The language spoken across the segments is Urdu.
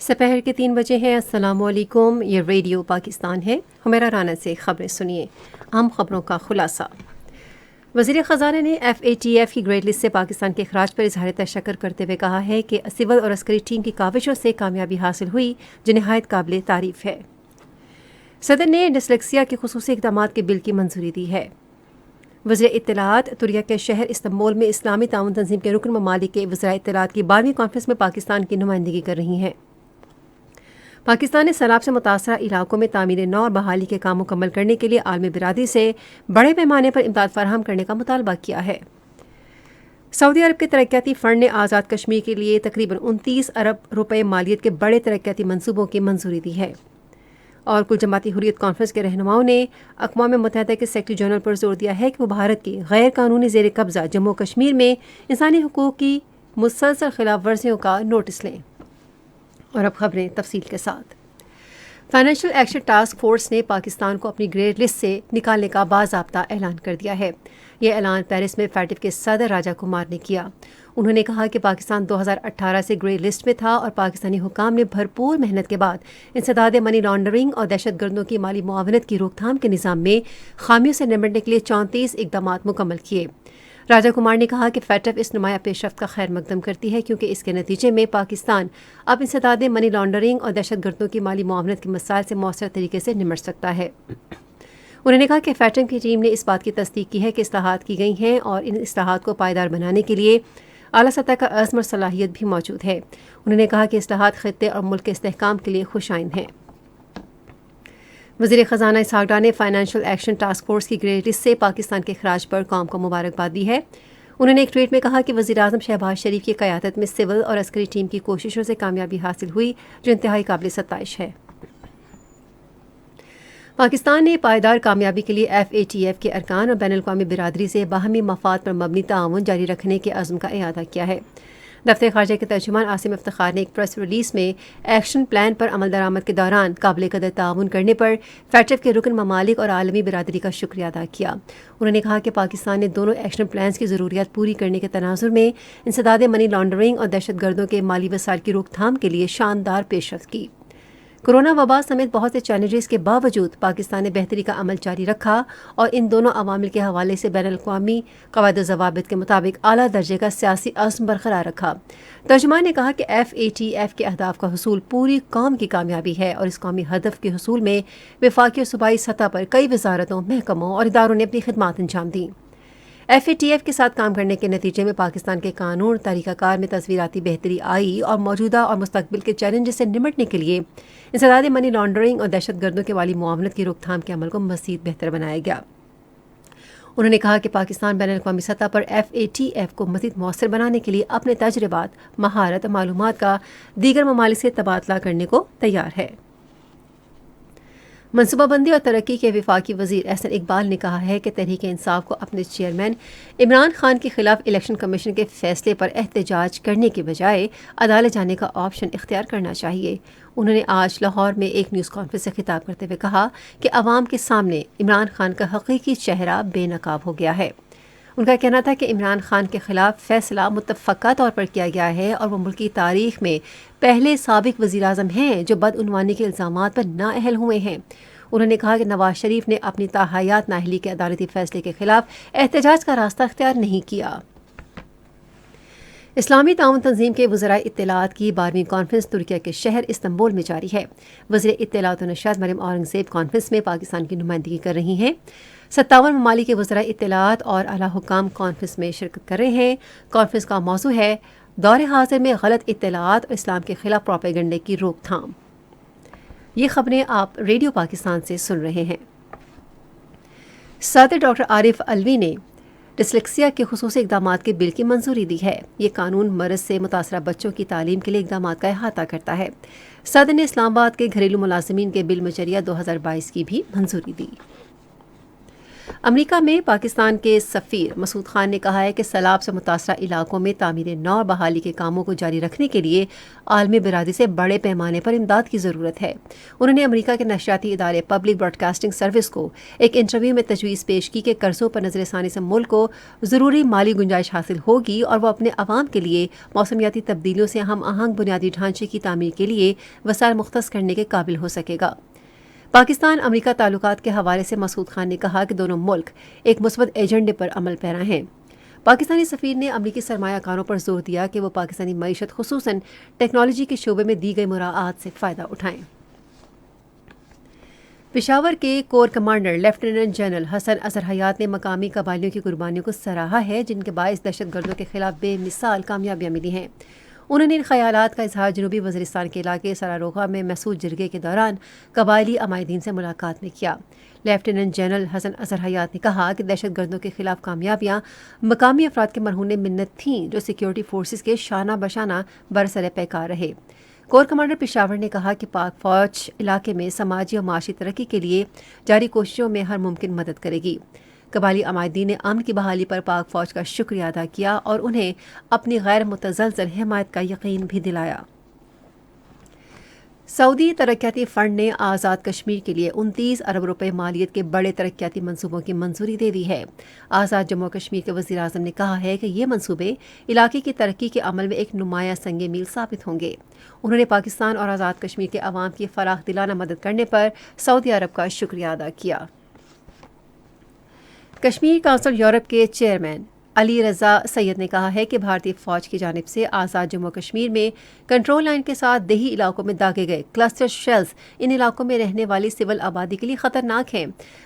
سپہر کے 3 بجے ہیں۔ السلام علیکم، یہ ریڈیو پاکستان ہے۔ حمیرہ رانا سے خبریں سنیے۔ اہم خبروں کا خلاصہ۔ وزیر خزانہ نے FATF کی گریڈ لسٹ سے پاکستان کے اخراج پر اظہار تشکر کرتے ہوئے کہا ہے کہ سول اور عسکری ٹیم کی کاوشوں سے کامیابی حاصل ہوئی جو نہایت قابل تعریف ہے۔ صدر نے ڈسلیکسیا کے خصوصی اقدامات کے بل کی منظوری دی ہے۔ وزیر اطلاعات ترکیہ کے شہر استنبول میں اسلامی تعاون تنظیم کے رکن ممالک کے وزرائے اطلاعات کی 12ویں کانفرنس میں پاکستان کی نمائندگی کر رہی ہیں۔ پاکستان نے سیلاب سے متاثرہ علاقوں میں تعمیر نو اور بحالی کے کام مکمل کرنے کے لیے عالمی برادری سے بڑے پیمانے پر امداد فراہم کرنے کا مطالبہ کیا ہے۔ سعودی عرب کے ترقیاتی فنڈ نے آزاد کشمیر کے لیے تقریباً 29 ارب روپے مالیت کے بڑے ترقیاتی منصوبوں کی منظوری دی ہے۔ اور کل جماعتی حریت کانفرنس کے رہنماؤں نے اقوام متحدہ کے سیکرٹری جنرل پر زور دیا ہے کہ وہ بھارت کی غیر قانونی زیر قبضہ جموں کشمیر میں انسانی حقوق کی مسلسل خلاف ورزیوں کا نوٹس لیں۔ اور اب خبریں تفصیل کے ساتھ۔ فائنینشیل ایکشن ٹاسک فورس نے پاکستان کو اپنی گریڈ لسٹ سے نکالنے کا باضابطہ اعلان کر دیا ہے۔ یہ اعلان پیرس میں فیٹف کے صدر راجہ کمار نے کیا۔ انہوں نے کہا کہ پاکستان 2018 سے گرے لسٹ میں تھا اور پاکستانی حکام نے بھرپور محنت کے بعد انسداد منی لانڈرنگ اور دہشت گردوں کی مالی معاونت کی روک تھام کے نظام میں خامیوں سے نمٹنے کے لیے 34 اقدامات مکمل کیے۔ راجہ کمار نے کہا کہ فیٹف اس نمایاں پیش رفت کا خیر مقدم کرتی ہے کیونکہ اس کے نتیجے میں پاکستان اب انسداد منی لانڈرنگ اور دہشت گردوں کی مالی معاونت کے مسائل سے مؤثر طریقے سے نمٹ سکتا ہے۔ انہوں نے کہا کہ فیٹف کی ٹیم نے اس بات کی تصدیق کی ہے کہ اصلاحات کی گئی ہیں اور ان اصلاحات کو پائیدار بنانے کے لیے اعلیٰ سطح کا عزم اور صلاحیت بھی موجود ہے۔ انہوں نے کہا کہ اصلاحات خطے اور ملک کے استحکام کے لیے خوش آئند ہیں۔ وزیر خزانہ اسحاق ڈار نے فائنینشیل ایکشن ٹاسک فورس کی گریڈ لسٹ سے پاکستان کے اخراج پر قوم کو مبارکباد دی ہے۔ انہوں نے ایک ٹویٹ میں کہا کہ وزیر اعظم شہباز شریف کی قیادت میں سول اور عسکری ٹیم کی کوششوں سے کامیابی حاصل ہوئی جو انتہائی قابل ستائش ہے۔ پاکستان نے پائیدار کامیابی کے لیے FATF کے ارکان اور بین الاقوامی برادری سے باہمی مفاد پر مبنی تعاون جاری رکھنے کے عزم کا اعادہ کیا ہے۔ دفتر خارجہ کے ترجمان عاصم افتخار نے ایک پریس ریلیز میں ایکشن پلان پر عمل درآمد کے دوران قابل قدر تعاون کرنے پر فیٹف کے رکن ممالک اور عالمی برادری کا شکریہ ادا کیا۔ انہوں نے کہا کہ پاکستان نے دونوں ایکشن پلانز کی ضروریات پوری کرنے کے تناظر میں انسداد منی لانڈرنگ اور دہشت گردوں کے مالی وسائل کی روک تھام کے لیے شاندار پیش رفت کی۔ کورونا وبا سمیت بہت سے چیلنجز کے باوجود پاکستان نے بہتری کا عمل جاری رکھا اور ان دونوں عوامل کے حوالے سے بین الاقوامی قواعد و ضوابط کے مطابق اعلیٰ درجے کا سیاسی عزم برقرار رکھا۔ ترجمان نے کہا کہ FATF کے اہداف کا حصول پوری قوم کی کامیابی ہے اور اس قومی ہدف کے حصول میں وفاقی اور صوبائی سطح پر کئی وزارتوں، محکموں اور اداروں نے اپنی خدمات انجام دیں۔ FATF کے ساتھ کام کرنے کے نتیجے میں پاکستان کے قانون طریقہ کار میں تصویراتی بہتری آئی اور موجودہ اور مستقبل کے چیلنجز سے نمٹنے کے لیے انسداد منی لانڈرنگ اور دہشت گردوں کے مالی معاونت کی روک تھام کے عمل کو مزید بہتر بنایا گیا۔ انہوں نے کہا کہ پاکستان بین الاقوامی سطح پر FATF کو مزید مؤثر بنانے کے لیے اپنے تجربات، مہارت اور معلومات کا دیگر ممالک سے تبادلہ کرنے کو تیار ہے۔ منصوبہ بندی اور ترقی کے وفاقی وزیر احسن اقبال نے کہا ہے کہ تحریک انصاف کو اپنے چیئرمین عمران خان کے خلاف الیکشن کمیشن کے فیصلے پر احتجاج کرنے کے بجائے عدالت جانے کا آپشن اختیار کرنا چاہیے۔ انہوں نے آج لاہور میں ایک نیوز کانفرنس سے خطاب کرتے ہوئے کہا کہ عوام کے سامنے عمران خان کا حقیقی چہرہ بے نقاب ہو گیا ہے۔ ان کا کہنا تھا کہ عمران خان کے خلاف فیصلہ متفقہ طور پر کیا گیا ہے اور وہ ملکی تاریخ میں پہلے سابق وزیر اعظم ہیں جو بدعنوانی کے الزامات پر نااہل ہوئے ہیں۔ انہوں نے کہا کہ نواز شریف نے اپنی تاحیات نااہلی کے عدالتی فیصلے کے خلاف احتجاج کا راستہ اختیار نہیں کیا۔ اسلامی تعاون تنظیم کے وزرائے اطلاعات کی 12ویں کانفرنس ترکیہ کے شہر استنبول میں جاری ہے۔ وزیر اطلاعات و نشریات مریم اورنگزیب کانفرنس میں پاکستان کی نمائندگی کر رہی ہیں۔ 57 ممالک کے وزرائے اطلاعات اور اعلیٰ حکام کانفرنس میں شرکت کر رہے ہیں۔ کانفرنس کا موضوع ہے دور حاضر میں غلط اطلاعات اور اسلام کے خلاف پروپیگنڈے کی روک تھام۔ یہ خبریں آپ ریڈیو پاکستان سے سن رہے ہیں۔ صدر ڈاکٹر عارف علوی نے ڈسلیکسیا کے خصوصی اقدامات کے بل کی منظوری دی ہے۔ یہ قانون مرض سے متاثرہ بچوں کی تعلیم کے لیے اقدامات کا احاطہ کرتا ہے۔ صدر نے اسلام آباد کے گھریلو ملازمین کے بل مجریہ 2022 کی بھی منظوری دی۔ امریکہ میں پاکستان کے سفیر مسعود خان نے کہا ہے کہ سیلاب سے متاثرہ علاقوں میں تعمیر نو اور بحالی کے کاموں کو جاری رکھنے کے لیے عالمی برادری سے بڑے پیمانے پر امداد کی ضرورت ہے۔ انہوں نے امریکہ کے نشریاتی ادارے پبلک براڈ کاسٹنگ سروس کو ایک انٹرویو میں تجویز پیش کی کہ قرضوں پر نظر ثانی سے ملک کو ضروری مالی گنجائش حاصل ہوگی اور وہ اپنے عوام کے لیے موسمیاتی تبدیلیوں سے ہم آہنگ بنیادی ڈھانچے کی تعمیر کے لیے وسائل مختص کرنے کے قابل ہو سکے گا۔ پاکستان امریکہ تعلقات کے حوالے سے مسعود خان نے کہا کہ دونوں ملک ایک مثبت ایجنڈے پر عمل پیرا ہیں۔ پاکستانی سفیر نے امریکی سرمایہ کاروں پر زور دیا کہ وہ پاکستانی معیشت خصوصاً ٹیکنالوجی کے شعبے میں دی گئی مراعات سے فائدہ اٹھائیں۔ پشاور کے کور کمانڈر لیفٹیننٹ جنرل حسن اظہر حیات نے مقامی قبائلیوں کی قربانیوں کو سراہا ہے جن کے باعث دہشت گردوں کے خلاف بے مثال کامیابیاں ملی ہیں۔ انہوں نے ان خیالات کا اظہار جنوبی وزیرستان کے علاقے سراروغہ میں محسوس جرگے کے دوران قبائلی عمائدین سے ملاقات میں کیا۔ لیفٹیننٹ جنرل حسن اظہر حیات نے کہا کہ دہشت گردوں کے خلاف کامیابیاں مقامی افراد کے مرہون منت تھیں جو سیکیورٹی فورسز کے شانہ بشانہ برسر پیکار رہے۔ کور کمانڈر پشاور نے کہا کہ پاک فوج علاقے میں سماجی اور معاشی ترقی کے لیے جاری کوششوں میں ہر ممکن مدد کرے گی۔ قبائلی عمائدین نے امن کی بحالی پر پاک فوج کا شکریہ ادا کیا اور انہیں اپنی غیر متزلزل حمایت کا یقین بھی دلایا۔ سعودی ترقیاتی فنڈ نے آزاد کشمیر کے لیے 29 ارب روپے مالیت کے بڑے ترقیاتی منصوبوں کی منظوری دے دی ہے۔ آزاد جموں و کشمیر کے وزیر اعظم نے کہا ہے کہ یہ منصوبے علاقے کی ترقی کے عمل میں ایک نمایاں سنگ میل ثابت ہوں گے۔ انہوں نے پاکستان اور آزاد کشمیر کے عوام کی فراخ دلانہ مدد کرنے پر سعودی عرب کا شکریہ ادا کیا۔ کشمیر کونسل یورپ کے چیئرمین علی رضا سید نے کہا ہے کہ بھارتی فوج کی جانب سے آزاد جموں و کشمیر میں کنٹرول لائن کے ساتھ دیہی علاقوں میں داغے گئے کلسٹر شیلز ان علاقوں میں رہنے والی سول آبادی کے لیے خطرناک ہیں۔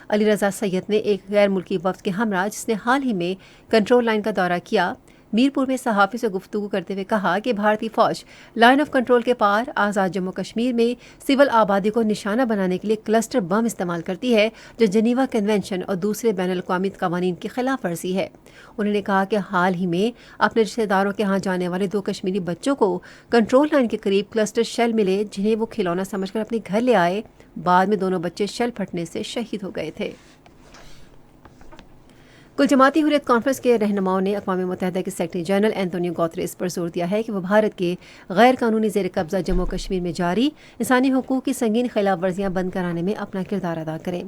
علی رضا سید نے ایک غیر ملکی وفد کے ہمراہ جس نے حال ہی میں کنٹرول لائن کا دورہ کیا میرپور میں صحافی سے گفتگو کرتے ہوئے کہا کہ بھارتی فوج لائن آف کنٹرول کے پار آزاد جموں کشمیر میں سول آبادی کو نشانہ بنانے کے لیے کلسٹر بم استعمال کرتی ہے جو جنیوا کنونشن اور دوسرے بین الاقوامی قوانین کی خلاف ورزی ہے۔ انہوں نے کہا کہ حال ہی میں اپنے رشتہ داروں کے ہاں جانے والے 2 کشمیری بچوں کو کنٹرول لائن کے قریب کلسٹر شیل ملے جنہیں وہ کھلونا سمجھ کر اپنے گھر لے آئے۔ بعد میں دونوں بچے شیل پھٹنے سے شہید ہو گئے تھے۔ کل جماعتی حریت کانفرنس کے رہنماؤں نے اقوام متحدہ کے سیکرٹری جنرل اینٹونیو گوتریس پر زور دیا ہے کہ وہ بھارت کے غیر قانونی زیر قبضہ جموں کشمیر میں جاری انسانی حقوق کی سنگین خلاف ورزیاں بند کرانے میں اپنا کردار ادا کریں۔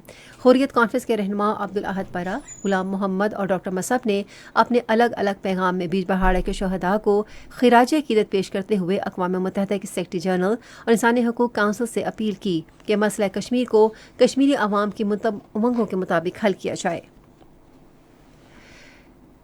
حریت کانفرنس کے رہنما عبدالاحد پرا، غلام محمد اور ڈاکٹر مصعب نے اپنے الگ الگ پیغام میں بیج بہاڑا کے شہداء کو خراج عقیدت پیش کرتے ہوئے اقوام متحدہ کے سیکرٹری جنرل اور انسانی حقوق کونسل سے اپیل کی کہ مسئلہ کشمیر کو کشمیری عوام کی امنگوں کے مطابق حل کیا جائے۔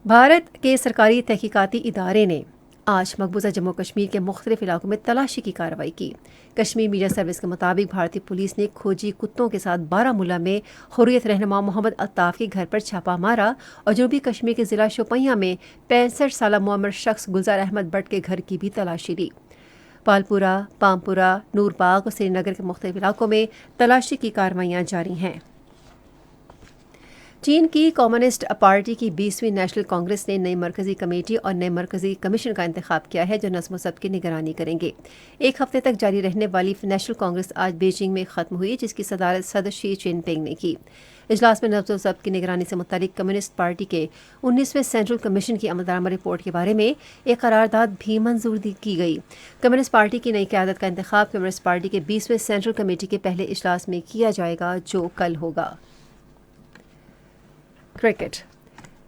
بھارت کے سرکاری تحقیقاتی ادارے نے آج مقبوضہ جموں کشمیر کے مختلف علاقوں میں تلاشی کی کارروائی کی۔ کشمیر میڈیا سروس کے مطابق بھارتی پولیس نے کھوجی کتوں کے ساتھ بارامولہ میں حریت رہنما محمد الطاف کے گھر پر چھاپہ مارا اور جنوبی کشمیر کے ضلع شوپیاں میں 65 سالہ معمر شخص گلزار احمد بٹ کے گھر کی بھی تلاشی لی۔ پالپورہ، پامپورہ، نور باغ اور سری نگر کے مختلف علاقوں میں تلاشی کی کارروائیاں جاری ہیں۔ چین کی کمیونسٹ پارٹی کی 20ویں نیشنل کانگریس نے نئی مرکزی کمیٹی اور نئے مرکزی کمیشن کا انتخاب کیا ہے جو نظم و ضبط کی نگرانی کریں گے۔ 1 ہفتے تک جاری رہنے والی نیشنل کانگریس آج بیجنگ میں ختم ہوئی جس کی صدارت صدر شی جن پنگ نے کی۔ اجلاس میں نظم و ضبط کی نگرانی سے متعلق کمیونسٹ پارٹی کے 19ویں سینٹرل کمیشن کی عملدرانہ رپورٹ کے بارے میں ایک قرارداد بھی منظور کی گئی۔ کمیونسٹ پارٹی کی نئی قیادت کا انتخاب کمیونسٹ پارٹی کے 20ویں سینٹرل کمیٹی کے پہلے اجلاس میں کیا جائے گا جو کل ہوگا۔ کرکٹ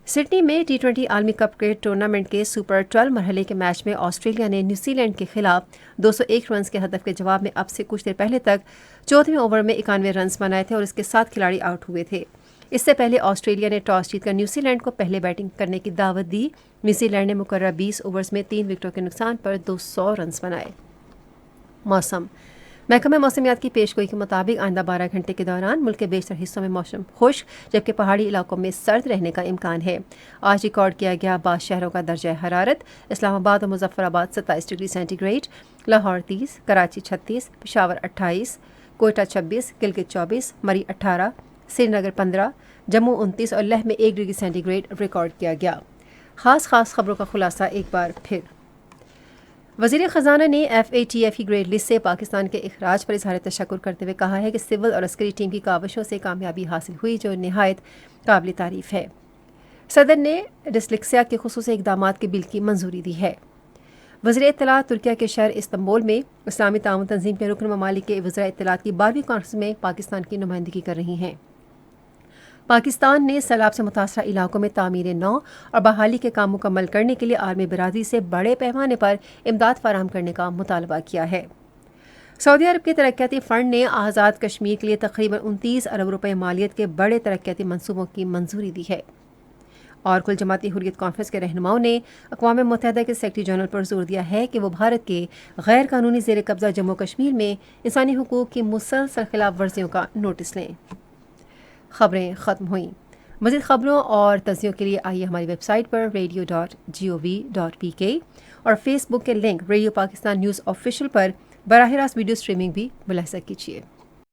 سڈنی میں T20 عالمی کپ کرکٹ ٹورنامنٹ کے سپر 12 مرحلے کے میچ میں آسٹریلیا نے نیوزی لینڈ کے خلاف 201 رنز کے ہدف کے جواب میں اب سے کچھ دیر پہلے تک 14ویں اوور میں 91 رنز بنائے تھے اور اس کے 7 کھلاڑی آؤٹ ہوئے تھے۔ اس سے پہلے آسٹریلیا نے ٹاس جیت کر نیوزی لینڈ کو پہلے بیٹنگ کرنے کی دعوت دی۔ نیوزی لینڈ نے مقررہ 20 اوورز میں 3 وکٹوں کے نقصان پر 200 رنز بنائے۔ موسم محکمہ موسمیات کی پیشگوئی کے مطابق آئندہ 12 گھنٹے کے دوران ملک کے بیشتر حصوں میں موسم خشک جبکہ پہاڑی علاقوں میں سرد رہنے کا امکان ہے۔ آج ریکارڈ کیا گیا 22 شہروں کا درجہ حرارت: اسلام آباد اور Muzaffarabad 27 degree centigrade, Lahore 30، Karachi 36، Peshawar 28، Quetta 26، Gilgit 24، Murree 18، Srinagar 15، Jammu 29 اور لیہ میں 1 ڈگری سینٹی گریڈ ریکارڈ کیا گیا۔ خاص خبروں کا خلاصہ ایک بار پھر۔ وزیر خزانہ نے FATF کی گریڈ لسٹ سے پاکستان کے اخراج پر اظہار تشکر کرتے ہوئے کہا ہے کہ سول اور عسکری ٹیم کی کاوشوں سے کامیابی حاصل ہوئی جو نہایت قابل تعریف ہے۔ صدر نے ڈسلیکسیا کے خصوصی اقدامات کے بل کی منظوری دی ہے۔ وزیر اطلاعات ترکیہ کے شہر استنبول میں اسلامی تعاون تنظیم کے رکن ممالک کے وزراء اطلاعات کی 12ویں کانفرنس میں پاکستان کی نمائندگی کر رہی ہیں۔ پاکستان نے سیلاب سے متاثرہ علاقوں میں تعمیر نو اور بحالی کے کام مکمل کرنے کے لیے عالمی برادری سے بڑے پیمانے پر امداد فراہم کرنے کا مطالبہ کیا ہے۔ سعودی عرب کے ترقیاتی فنڈ نے آزاد کشمیر کے لیے تقریباً 29 ارب روپے مالیت کے بڑے ترقیاتی منصوبوں کی منظوری دی ہے۔ اور کل جماعتی حریت کانفرنس کے رہنماؤں نے اقوام متحدہ کے سیکرٹری جنرل پر زور دیا ہے کہ وہ بھارت کے غیر قانونی زیر قبضہ جموں کشمیر میں انسانی حقوق کی مسلسل خلاف ورزیوں کا نوٹس لیں۔ خبریں ختم ہوئیں۔ مزید خبروں اور تجزیوں کے لیے آئیے ہماری ویب سائٹ پر radio.gov.pk اور فیس بک کے link radio Pakistan news official پر براہ راست ویڈیو اسٹریمنگ بھی ملاحظہ کیجیے۔